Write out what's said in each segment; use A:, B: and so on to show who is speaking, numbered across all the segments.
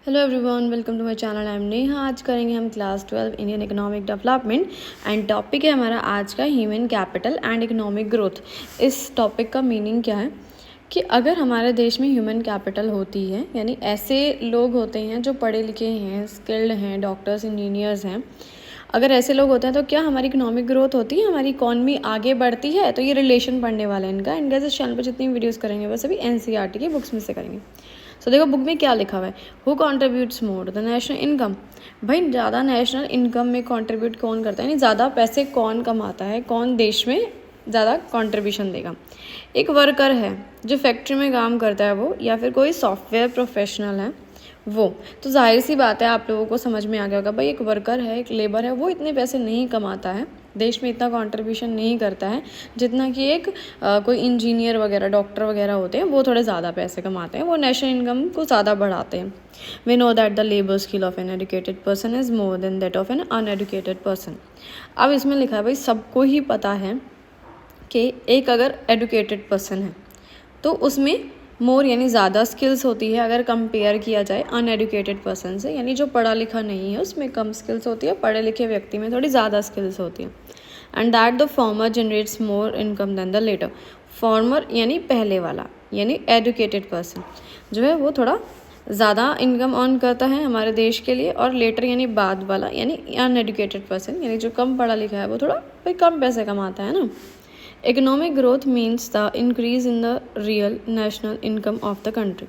A: Hello everyone, welcome to my channel. I am Neha. आज करेंगे हम class 12 Indian economic development and topic है हमारा आज का human capital and economic growth. इस टॉपिक का मीनिंग क्या है कि अगर हमारे देश में ह्यूमन कैपिटल होती है, यानी ऐसे लोग होते हैं जो पढ़े लिखे हैं, स्किल्ड हैं, डॉक्टर्स, इंजीनियर्स हैं, अगर ऐसे लोग होते हैं तो क्या हमारी इकोनॉमिक ग्रोथ होती है, हमारी इकॉनमी आगे बढ़ती है। तो ये रिलेशन पढ़ने वाला है इनका। इनके इस चैनल पर जितनी वीडियोस करेंगे वो सभी एनसीईआरटी की बुक्स में से करेंगे। सो देखो बुक में क्या लिखा हुआ है, who contributes more the national income. भाई ज़्यादा नेशनल इनकम में कॉन्ट्रीब्यूट कौन करता है, यानी ज़्यादा पैसे कौन कमाता है, कौन देश में ज़्यादा कंट्रीब्यूशन देगा। एक वर्कर है जो फैक्ट्री में काम करता है वो, या फिर कोई सॉफ्टवेयर प्रोफेशनल है वो। तो जाहिर सी बात है, आप लोगों को समझ में आ गया होगा भाई एक वर्कर है, एक लेबर है, वो इतने पैसे नहीं कमाता है, देश में इतना कंट्रीब्यूशन नहीं करता है जितना कि एक कोई इंजीनियर वगैरह, डॉक्टर वगैरह होते हैं, वो थोड़े ज़्यादा पैसे कमाते हैं, वो नेशनल इनकम को ज़्यादा बढ़ाते हैं। We know that the labour skill of an educated person is more than that of an uneducated person. अब इसमें लिखा है भाई सबको ही पता है कि एक अगर एजुकेटेड पर्सन है तो उसमें मोर यानी ज़्यादा स्किल्स होती है अगर कंपेयर किया जाए अनएजुकेटेड पर्सन से, यानी जो पढ़ा लिखा नहीं है उसमें कम स्किल्स होती है, पढ़े लिखे व्यक्ति में थोड़ी ज़्यादा स्किल्स होती है। And that the former generates more income than the latter. Former यानी पहले वाला, यानी एजुकेटेड पर्सन जो है वो थोड़ा ज़्यादा इनकम अर्न करता है हमारे देश के लिए, और लेटर यानी बाद वाला यानी अनएजुकेटेड पर्सन, यानी जो कम पढ़ा लिखा है वो थोड़ा भाई कम पैसे कमाता है ना। Economic growth means the increase in the real national income of the country.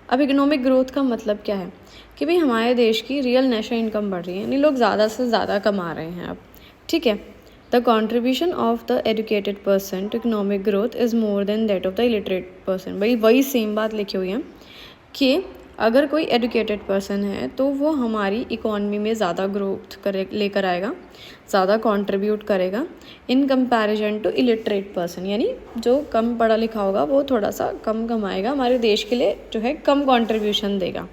A: अब इकोनॉमिक ग्रोथ का मतलब क्या है कि भाई हमारे देश की रियल नेशनल इनकम बढ़ रही है, यानी लोग ज़्यादा से ज़्यादा कमा रहे हैं अब। ठीक है, the contribution of the educated person to economic growth is more than that of the illiterate person. भाई वही सेम बात लिखी हुई है कि अगर कोई एजुकेटेड पर्सन है तो वो हमारी इकॉनमी में ज़्यादा ग्रोथ करे लेकर आएगा, ज़्यादा कंट्रीब्यूट करेगा in comparison to illiterate person, यानी जो कम पढ़ा लिखा होगा वो थोड़ा सा कम कमाएगा, हमारे देश के लिए जो है कम कंट्रीब्यूशन देगा।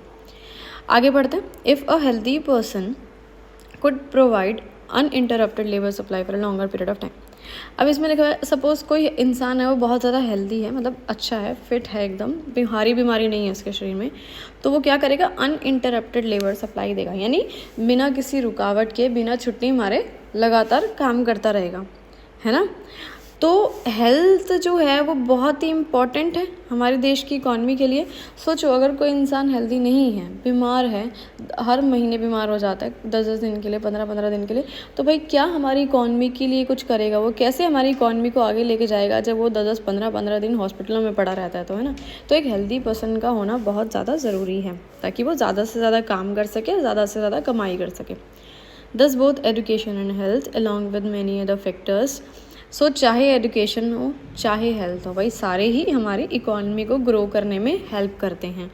A: आगे बढ़ते हैं। If a healthy person could provide uninterrupted labour supply for a longer period of time. अब इसमें लिखा है सपोज़ कोई इंसान है वो बहुत ज़्यादा हेल्दी है, मतलब अच्छा है, फिट है, एकदम बीमारी नहीं है उसके शरीर में, तो वो क्या करेगा, अनइंटरप्टेड लेबर सप्लाई देगा, यानी बिना किसी रुकावट के, बिना छुट्टी मारे लगातार काम करता रहेगा, है ना। तो हेल्थ जो है वो बहुत ही इम्पॉर्टेंट है हमारे देश की इकॉनमी के लिए। सोचो अगर कोई इंसान हेल्दी नहीं है, बीमार है, हर महीने बीमार हो जाता है 10-10 दिन के लिए, 15-15 दिन के लिए, तो भाई क्या हमारी इकॉनमी के लिए कुछ करेगा, वो कैसे हमारी इकॉनमी को आगे लेके जाएगा जब वो 10-10, 15-15 दिन हॉस्पिटलों में पड़ा रहता है, तो है ना। तो एक हेल्दी पर्सन का होना बहुत ज़्यादा ज़रूरी है ताकि वो ज़्यादा से ज़्यादा काम कर सके, ज़्यादा से ज़्यादा कमाई कर सके। Thus both education and health along with many other factors. So चाहे एजुकेशन हो चाहे हेल्थ हो, भाई सारे ही हमारी इकॉनमी को ग्रो करने में हेल्प करते हैं।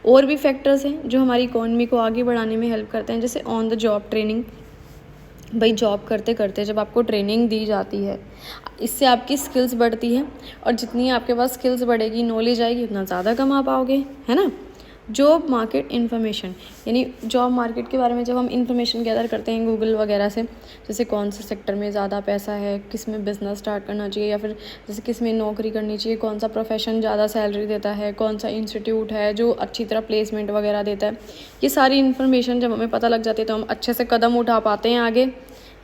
A: और भी फैक्टर्स हैं जो हमारी इकॉनमी को आगे बढ़ाने में हेल्प करते हैं, जैसे ऑन द जॉब ट्रेनिंग। भाई जॉब करते करते जब आपको ट्रेनिंग दी जाती है, इससे आपकी स्किल्स बढ़ती है, और जितनी आपके पास स्किल्स बढ़ेगी, नॉलेज आएगी, उतना ज़्यादा कमा पाओगे, है ना। जॉब मार्केट इन्फॉर्मेशन, यानी जॉब मार्केट के बारे में जब हम इन्फॉर्मेशन गैदर करते हैं गूगल वगैरह से, जैसे कौन से सेक्टर में ज़्यादा पैसा है, किस में बिज़नेस स्टार्ट करना चाहिए, या फिर जैसे किस में नौकरी करनी चाहिए, कौन सा प्रोफेशन ज़्यादा सैलरी देता है, कौन सा इंस्टीट्यूट है जो अच्छी तरह प्लेसमेंट वगैरह देता है, ये सारी इन्फॉर्मेशन जब हमें पता लग जाती है तो हम अच्छे से कदम उठा पाते हैं आगे,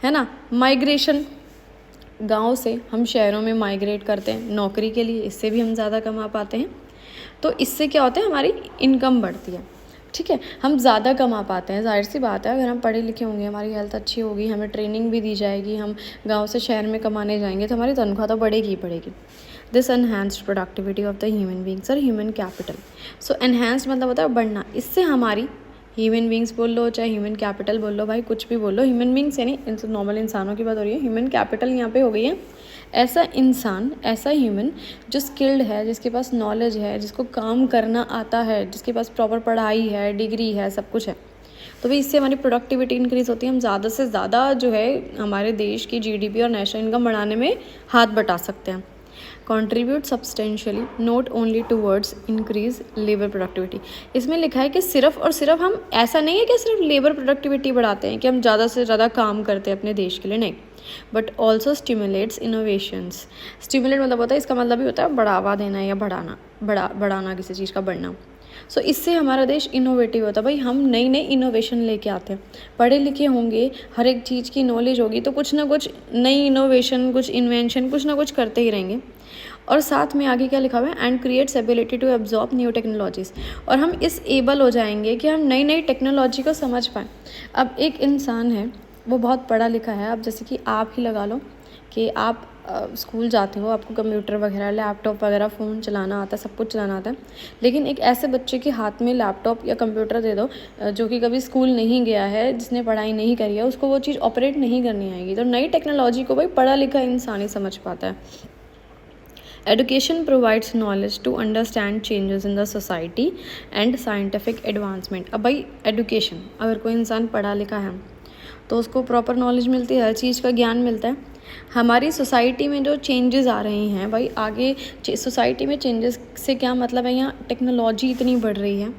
A: है ना। माइग्रेशन, गाँव से हम शहरों में माइग्रेट करते हैं नौकरी के लिए, इससे भी हम ज़्यादा कमा पाते हैं। तो इससे क्या होता है, हमारी इनकम बढ़ती है। ठीक है, हम ज़्यादा कमा पाते हैं। जाहिर सी बात है, अगर हम पढ़े लिखे होंगे, हमारी हेल्थ अच्छी होगी, हमें ट्रेनिंग भी दी जाएगी, हम गांव से शहर में कमाने जाएंगे तो हमारी तनख्वाह तो बढ़ेगी ही बढ़ेगी। This enhanced productivity of the human beings और ह्यूमन कैपिटल। सो एनहांस्ड मतलब होता है बढ़ना, इससे हमारी ह्यूमन बींग्स बोल लो चाहे ह्यूमन कैपिटल बोल लो, भाई कुछ भी बोल लो, ह्यूमन बींग्स यानी नॉर्मल इंसानों की बात हो रही है, ह्यूमन कैपिटल यहाँ पे हो गई है ऐसा इंसान, ऐसा ह्यूमन जो स्किल्ड है, जिसके पास नॉलेज है, जिसको काम करना आता है, जिसके पास प्रॉपर पढ़ाई है, डिग्री है, सब कुछ है। तो भाई इससे हमारी प्रोडक्टिविटी इंक्रीज़ होती है, हम ज़्यादा से ज़्यादा जो है हमारे देश की जीडीपी और नेशनल इनकम बढ़ाने में हाथ बटा सकते हैं। Contribute substantially not only towards increase labour productivity. इसमें लिखा है कि सिर्फ और सिर्फ हम, ऐसा नहीं है कि सिर्फ लेबर प्रोडक्टिविटी बढ़ाते हैं कि हम ज़्यादा से ज़्यादा काम करते हैं अपने देश के लिए, नहीं, but also stimulates innovations. Stimulate मतलब होता है, इसका मतलब भी होता है बढ़ावा देना या बढ़ाना किसी चीज़ का बढ़ना। सो इससे हमारा देश इनोवेटिव होता है। भाई हम नई नई इनोवेशन लेके आते हैं, पढ़े लिखे होंगे, हर एक चीज़ की नॉलेज होगी, तो कुछ ना कुछ नई इनोवेशन, कुछ इन्वेंशन, कुछ ना कुछ करते ही रहेंगे। और साथ में आगे क्या लिखा हुआ है, and creates ability to absorb new technologies, और हम इस एबल हो जाएंगे कि हम नई नई टेक्नोलॉजी को समझ पाएँ। अब एक इंसान है, वो बहुत पढ़ा लिखा है, अब जैसे कि आप ही लगा लो कि आप स्कूल जाते हो, आपको कंप्यूटर वगैरह, लैपटॉप वगैरह, फ़ोन चलाना आता है, सब कुछ चलाना आता है, लेकिन एक ऐसे बच्चे के हाथ में लैपटॉप या कंप्यूटर दे दो जो कि कभी स्कूल नहीं गया है, जिसने पढ़ाई नहीं करी है, उसको वो चीज़ ऑपरेट नहीं करनी आएगी। तो नई टेक्नोलॉजी को भाई पढ़ा लिखा इंसान ही समझ पाता है। Education provides knowledge to understand changes in the society and scientific advancement। अब भाई एडुकेशन, अगर कोई इंसान पढ़ा लिखा है तो उसको प्रॉपर नॉलेज मिलती है, हर चीज़ का ज्ञान मिलता है। हमारी सोसाइटी में जो चेंजेस आ रहे हैं भाई, आगे सोसाइटी में चेंजेस से क्या मतलब है, यहाँ टेक्नोलॉजी इतनी बढ़ रही है,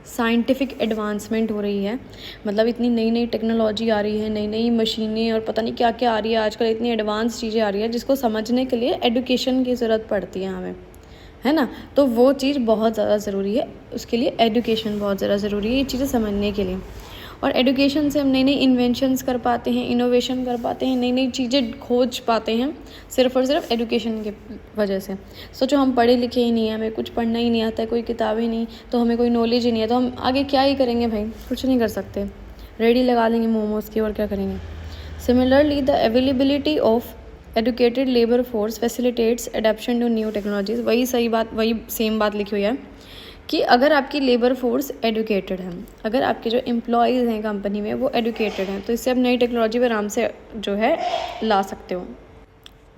A: साइंटिफिक एडवांसमेंट हो रही है, मतलब इतनी नई नई टेक्नोलॉजी आ रही है, नई नई मशीनें और पता नहीं क्या क्या आ रही है आजकल, इतनी एडवांस चीज़ें आ रही है जिसको समझने के लिए एडुकेशन की ज़रूरत पड़ती है हमें, है ना। तो वो चीज़ बहुत ज़्यादा ज़रूरी है, उसके लिए एडुकेशन बहुत ज़्यादा ज़रूरी है ये चीज़ें समझने के लिए। और एडुकेशन से हम नई नई इन्वेंशंस कर पाते हैं, इनोवेशन कर पाते हैं, नई नई चीज़ें खोज पाते हैं, सिर्फ और सिर्फ एडुकेशन की वजह से। सोचो हम पढ़े लिखे ही नहीं हैं, हमें कुछ पढ़ना ही नहीं आता है, कोई किताबें नहीं, तो हमें कोई नॉलेज ही नहीं है, तो हम आगे क्या ही करेंगे भाई, कुछ नहीं कर सकते, रेडी लगा लेंगे मोमोज़ की, और क्या करेंगे। Similarly the availability of educated labour force facilitates adaption to new technologies. वही सही बात, वही सेम बात लिखी हुई है कि अगर आपकी लेबर फोर्स एडुकेटेड है, अगर आपके जो एम्प्लॉयज़ हैं कंपनी में वो एडुकेटेड हैं, तो इससे आप नई टेक्नोलॉजी पर आराम से जो है ला सकते हो।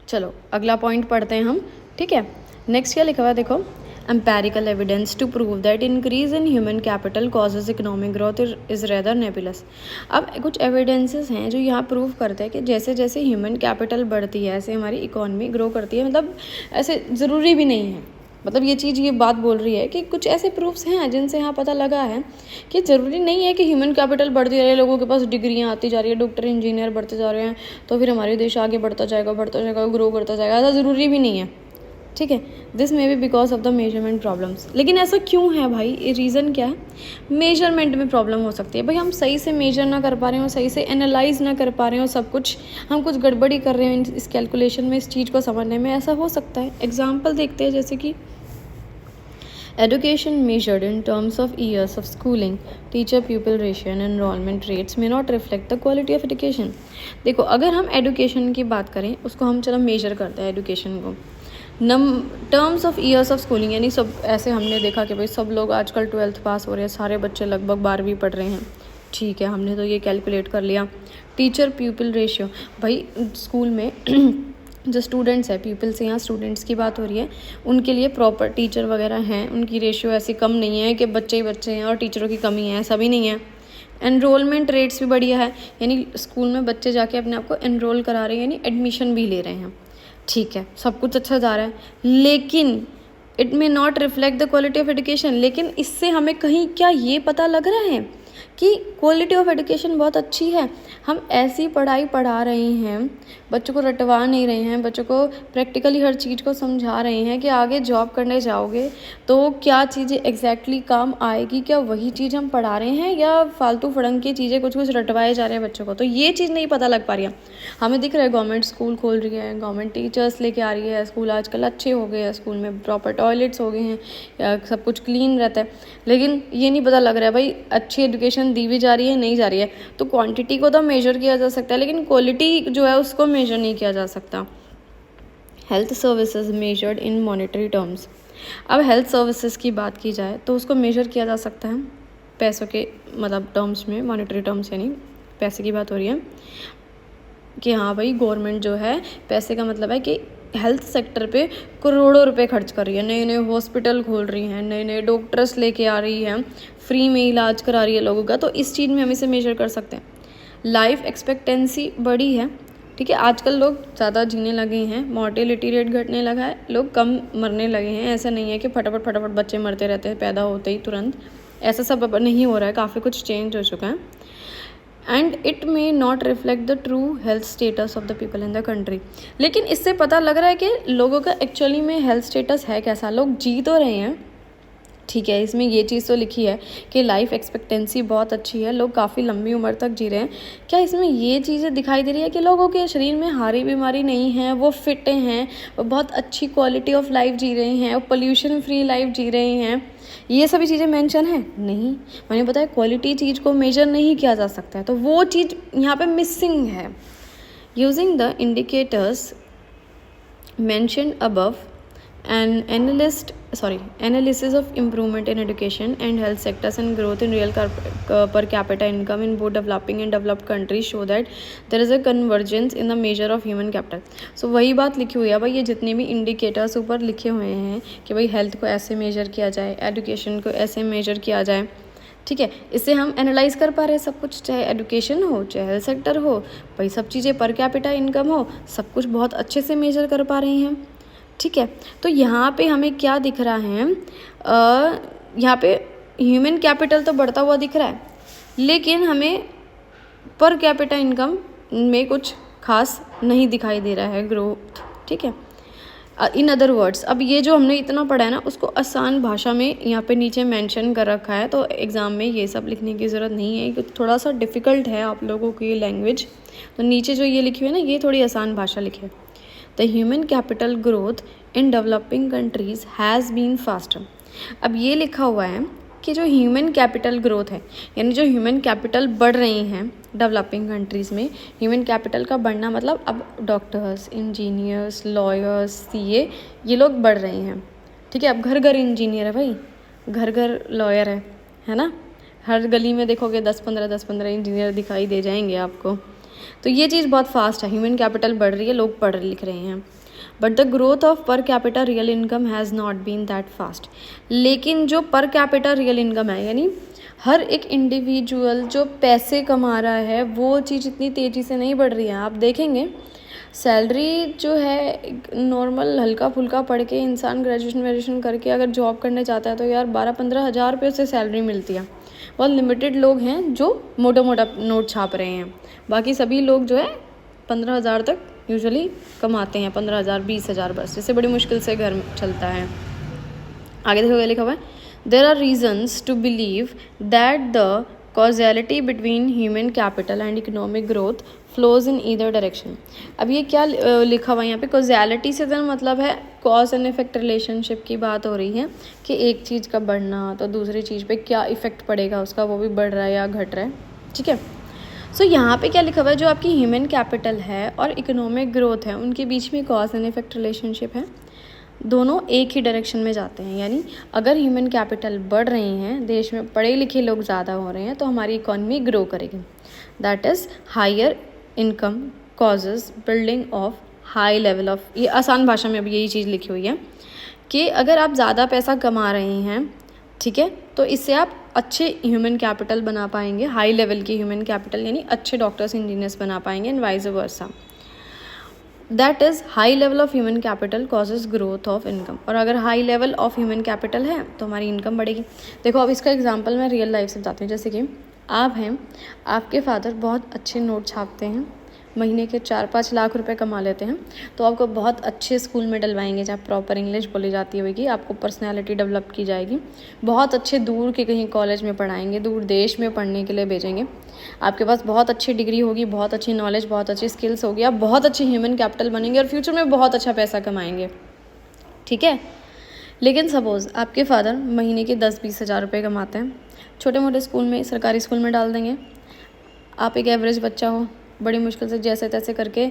A: चलो अगला पॉइंट पढ़ते हैं हम, ठीक है। नेक्स्ट क्या लिखा हुआ है देखो, empirical evidence to prove that increase in human capital causes economic growth is rather nebulous. अब कुछ एविडेंसेस हैं जो यहाँ प्रूव करते हैं कि जैसे जैसे ह्यूमन कैपिटल बढ़ती है ऐसे हमारी इकोनॉमी ग्रो करती है। मतलब ऐसे ज़रूरी भी नहीं है, मतलब ये चीज़, ये बात बोल रही है कि कुछ ऐसे प्रूफ्स हैं जिनसे यहाँ पता लगा है कि ज़रूरी नहीं है कि ह्यूमन कैपिटल बढ़ती जा रही है, लोगों के पास डिग्रियाँ आती जा रही है, डॉक्टर इंजीनियर बढ़ते जा रहे हैं, तो फिर हमारे देश आगे बढ़ता जाएगा, ग्रो करता जाएगा, ऐसा ज़रूरी भी नहीं है, ठीक है। This may be because of the measurement problems. लेकिन ऐसा क्यों है भाई, ये रीज़न क्या है, मेजरमेंट में प्रॉब्लम हो सकती है भाई, हम सही से मेजर ना कर पा रहे हो, सही से एनालाइज ना कर पा रहे हो, सब कुछ हम कुछ गड़बड़ी कर रहे हैं इस कैलकुलेशन में, इस चीज़ को समझने में, ऐसा हो सकता है। एग्जाम्पल देखते हैं, जैसे कि education measured in terms of years of schooling, teacher pupil ratio and enrollment rates may not reflect the quality of education। देखो अगर हम education की बात करें, उसको हम चलो मेजर करते हैं education को terms of years of schooling, यानी सब ऐसे हमने देखा कि भाई सब लोग आजकल 12th पास हो रहे हैं, सारे बच्चे लगभग 12वीं पढ़ रहे हैं, ठीक है, हमने तो ये कैलकुलेट कर लिया। टीचर पीपल रेशियो, भाई स्कूल में जो स्टूडेंट्स है, पीपल से यहाँ स्टूडेंट्स की बात हो रही है, उनके लिए प्रॉपर टीचर वगैरह हैं, उनकी रेशियो ऐसी कम नहीं है कि बच्चे ही बच्चे हैं और टीचरों की कमी है, ऐसा भी नहीं है। एनरोलमेंट रेट्स भी बढ़िया है, यानी स्कूल में बच्चे जाके अपने आप को एनरोल करा रहे हैं, यानी एडमिशन भी ले रहे हैं, ठीक है, सब कुछ अच्छा जा रहा है। लेकिन it may not reflect the quality of education, लेकिन इससे हमें कहीं क्या ये पता लग रहा है कि क्वालिटी ऑफ एजुकेशन बहुत अच्छी है, हम ऐसी पढ़ाई पढ़ा रहे हैं, बच्चों को रटवा नहीं रहे हैं, बच्चों को प्रैक्टिकली हर चीज़ को समझा रहे हैं कि आगे जॉब करने जाओगे तो क्या चीज़ें एग्जैक्टली काम आएगी, क्या वही चीज़ हम पढ़ा रहे हैं या फालतू फड़ंग की चीज़ें कुछ कुछ रटवाए जा रहे हैं बच्चों को, तो ये चीज़ नहीं पता लग पा रही है। हमें दिख रहा है गवर्नमेंट स्कूल खोल रही है, गवर्नमेंट टीचर्स लेके आ रही है, स्कूल आजकल अच्छे हो गए हैं, स्कूल में प्रॉपर टॉयलेट्स हो गए हैं, सब कुछ क्लीन रहता है, लेकिन ये नहीं पता लग रहा है भाई अच्छी एजुकेशन दी भी जा रही है नहीं जा रही है। तो क्वांटिटी को तो मेजर किया जा सकता है, लेकिन क्वालिटी जो है उसको मेजर नहीं किया जा सकता। Health services measured in monetary terms, अब हेल्थ सर्विसेज की बात की जाए तो उसको मेजर किया जा सकता है पैसों के मतलब टर्म्स में, मॉनेटरी टर्म्स यानी पैसे की बात हो रही है कि हाँ भाई गवर्नमेंट जो है, पैसे का मतलब है कि हेल्थ सेक्टर पे करोड़ों रुपए खर्च कर रही है, नए नए हॉस्पिटल खोल रही हैं, नए नए डॉक्टर्स लेके आ रही हैं, फ्री में इलाज करा रही है लोगों का, तो इस चीज़ में हम इसे मेजर कर सकते हैं। लाइफ एक्सपेक्टेंसी बढ़ी है, ठीक है, आजकल लोग ज़्यादा जीने लगे हैं, मॉर्टेलिटी रेट घटने लगा है, लोग कम मरने लगे हैं, ऐसा नहीं है कि फटाफट फटाफट बच्चे मरते रहते हैं पैदा होते ही तुरंत, ऐसा सब अब नहीं हो रहा है, काफ़ी कुछ चेंज हो चुका है। And it may not reflect the true health status of the people in the country, लेकिन इससे पता लग रहा है कि लोगों का एक्चुअली में हेल्थ स्टेटस है कैसा, लोग जी तो रहे हैं, ठीक है, इसमें ये चीज़ तो लिखी है कि लाइफ एक्सपेक्टेंसी बहुत अच्छी है, लोग काफ़ी लंबी उम्र तक जी रहे हैं। क्या इसमें ये चीज़ें दिखाई दे रही है कि लोगों के शरीर में हारी बीमारी नहीं है, वो फिट हैं, वो बहुत अच्छी क्वालिटी ऑफ लाइफ जी रहे हैं, वो पोल्यूशन फ्री लाइफ जी रहे हैं? ये सभी चीज़ें मेंशन है? नहीं। मैंने बताया क्वालिटी चीज़ को मेजर नहीं किया जा सकता है, तो वो चीज़ यहाँ पे मिसिंग है। Using the indicators mentioned above, an analysis of improvement in education and health sectors and growth in real per capita income in both developing and developed countries show that there is a convergence in the measure of human capital. So वही बात लिखी हुई है भाई, ये जितने भी indicators ऊपर लिखे हुए हैं कि भाई हेल्थ को ऐसे मेजर किया जाए, एजुकेशन को ऐसे मेजर किया जाए, ठीक है, इससे हम एनालाइज कर पा रहे हैं सब कुछ, चाहे एजुकेशन हो, चाहे हेल्थ सेक्टर हो, भाई सब चीज़ें, पर कैपिटा इनकम हो, सब कुछ बहुत अच्छे से मेजर कर पा रहे हैं। ठीक है, तो यहाँ पे हमें क्या दिख रहा है, यहाँ पे ह्यूमन कैपिटल तो बढ़ता हुआ दिख रहा है, लेकिन हमें पर कैपिटा इनकम में कुछ खास नहीं दिखाई दे रहा है ग्रोथ। ठीक है, इन अदर वर्ड्स, अब ये जो हमने इतना पढ़ा है ना, उसको आसान भाषा में यहाँ पे नीचे मेंशन कर रखा है, तो एग्ज़ाम में ये सब लिखने की ज़रूरत नहीं है क्योंकि थोड़ा सा डिफ़िकल्ट है आप लोगों की ये लैंग्वेज। तो नीचे जो ये लिखी हुई है ना, ये थोड़ी आसान भाषा लिखी है। The human capital growth in developing countries has been faster. अब ये लिखा हुआ है कि जो ह्यूमन कैपिटल ग्रोथ है, यानी जो ह्यूमन कैपिटल बढ़ रही हैं डेवलपिंग कंट्रीज़ में, ह्यूमन कैपिटल का बढ़ना मतलब अब डॉक्टर्स, इंजीनियर्स, लॉयर्स, सीए, ये लोग बढ़ रहे हैं। ठीक है, अब घर घर इंजीनियर है भाई, घर घर लॉयर है ना, हर गली में देखोगे 10-15 इंजीनियर दिखाई दे जाएंगे आपको। तो ये चीज़ बहुत फास्ट है, ह्यूमन कैपिटल बढ़ रही है, लोग पढ़ लिख रहे हैं, but the growth of per capita real income has not been that fast. लेकिन जो पर कैपिटा रियल इनकम है, यानी हर एक इंडिविजुअल जो पैसे कमा रहा है, वो चीज़ इतनी तेज़ी से नहीं बढ़ रही है। आप देखेंगे सैलरी जो है नॉर्मल हल्का फुल्का पढ़ के इंसान ग्रेजुएशन करके अगर जॉब करने चाहता है तो यार 12-15 हज़ार रुपये से सैलरी मिलती है। बहुत लिमिटेड लोग हैं जो मोटा मोटा नोट छाप रहे हैं, बाकी सभी लोग जो है 15 हज़ार तक यूजुअली कमाते हैं, 15 हज़ार 20 हज़ार, बस इससे बड़ी मुश्किल से घर चलता है। आगे देखो लिखा हुआ है, there are reasons to believe that the causality between human capital and economic growth flows in either direction. अब ये क्या लिखा हुआ है यहाँ पे, कॉजैलिटी से तो मतलब है कॉज एंड इफेक्ट रिलेशनशिप की बात हो रही है कि एक चीज़ का बढ़ना तो दूसरी चीज़ पे क्या इफेक्ट पड़ेगा उसका, वो भी बढ़ रहा है या घट रहा है। ठीक है, सो यहाँ पे क्या लिखा हुआ है, जो आपकी ह्यूमन कैपिटल है और इकोनॉमिक ग्रोथ है, उनके बीच में कॉज एंड इफेक्ट रिलेशनशिप है, दोनों एक ही डायरेक्शन में जाते हैं। यानी अगर ह्यूमन कैपिटल बढ़ रही हैं, देश में पढ़े लिखे लोग ज़्यादा हो रहे हैं, तो हमारी इकॉनमी ग्रो करेगी। That is higher income causes building of high level of, ये आसान भाषा में अब यही चीज़ लिखी हुई है कि अगर आप ज़्यादा पैसा कमा रहे हैं, ठीक है, तो इससे आप अच्छे ह्यूमन कैपिटल बना पाएंगे, हाई लेवल की ह्यूमन कैपिटल, यानी अच्छे डॉक्टर्स इंजीनियर्स बना पाएंगे, and vice versa. That is high level of human capital causes growth of income. और अगर high level of human capital है तो हमारी इनकम बढ़ेगी। देखो अब इसका एग्जांपल मैं रियल लाइफ से बताती हूँ। जैसे कि आप हैं, आपके फादर बहुत अच्छे नोट छापते हैं, महीने के 4-5 लाख रुपए कमा लेते हैं, तो आपको बहुत अच्छे स्कूल में डलवाएंगे जहाँ प्रॉपर इंग्लिश बोली जाती होगी, आपको पर्सनैलिटी डेवलप की जाएगी, बहुत अच्छे दूर के कहीं कॉलेज में पढ़ाएंगे, दूर देश में पढ़ने के लिए भेजेंगे, आपके पास बहुत अच्छी डिग्री होगी, बहुत अच्छी नॉलेज, बहुत अच्छी स्किल्स होगी, आप बहुत अच्छे ह्यूमन कैपिटल बनेंगे और फ्यूचर में बहुत अच्छा पैसा कमाएंगे। ठीक है, लेकिन सपोज़ आपके फादर महीने के 10-20 हज़ार रुपये कमाते हैं, छोटे मोटे स्कूल में, सरकारी स्कूल में डाल देंगे, आप एक एवरेज बच्चा हो, बड़ी मुश्किल से जैसे तैसे करके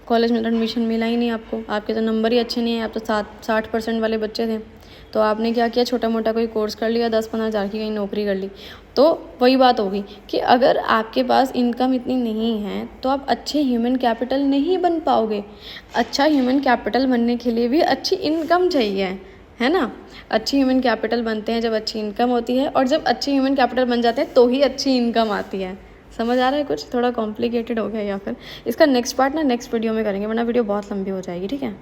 A: कॉलेज में एडमिशन मिला ही नहीं आपको, आपके तो नंबर ही अच्छे नहीं है, आप तो 60% वाले बच्चे थे, तो आपने क्या किया, छोटा मोटा कोई कोर्स कर लिया, 10-15 हज़ार की कहीं नौकरी कर ली। तो वही बात होगी कि अगर आपके पास इनकम इतनी नहीं है तो आप अच्छे ह्यूमन कैपिटल नहीं बन पाओगे। अच्छा ह्यूमन कैपिटल बनने के लिए भी अच्छी इनकम चाहिए, है ना। अच्छी ह्यूमन कैपिटल बनते हैं जब अच्छी इनकम होती है, और जब अच्छी ह्यूमन कैपिटल बन जाते हैं तो ही अच्छी इनकम आती है। समझ आ रहा है? कुछ थोड़ा कॉम्प्लिकेटेड हो गया, या फिर इसका नेक्स्ट पार्ट ना नेक्स्ट वीडियो में करेंगे, वरना वीडियो बहुत लंबी हो जाएगी। ठीक है।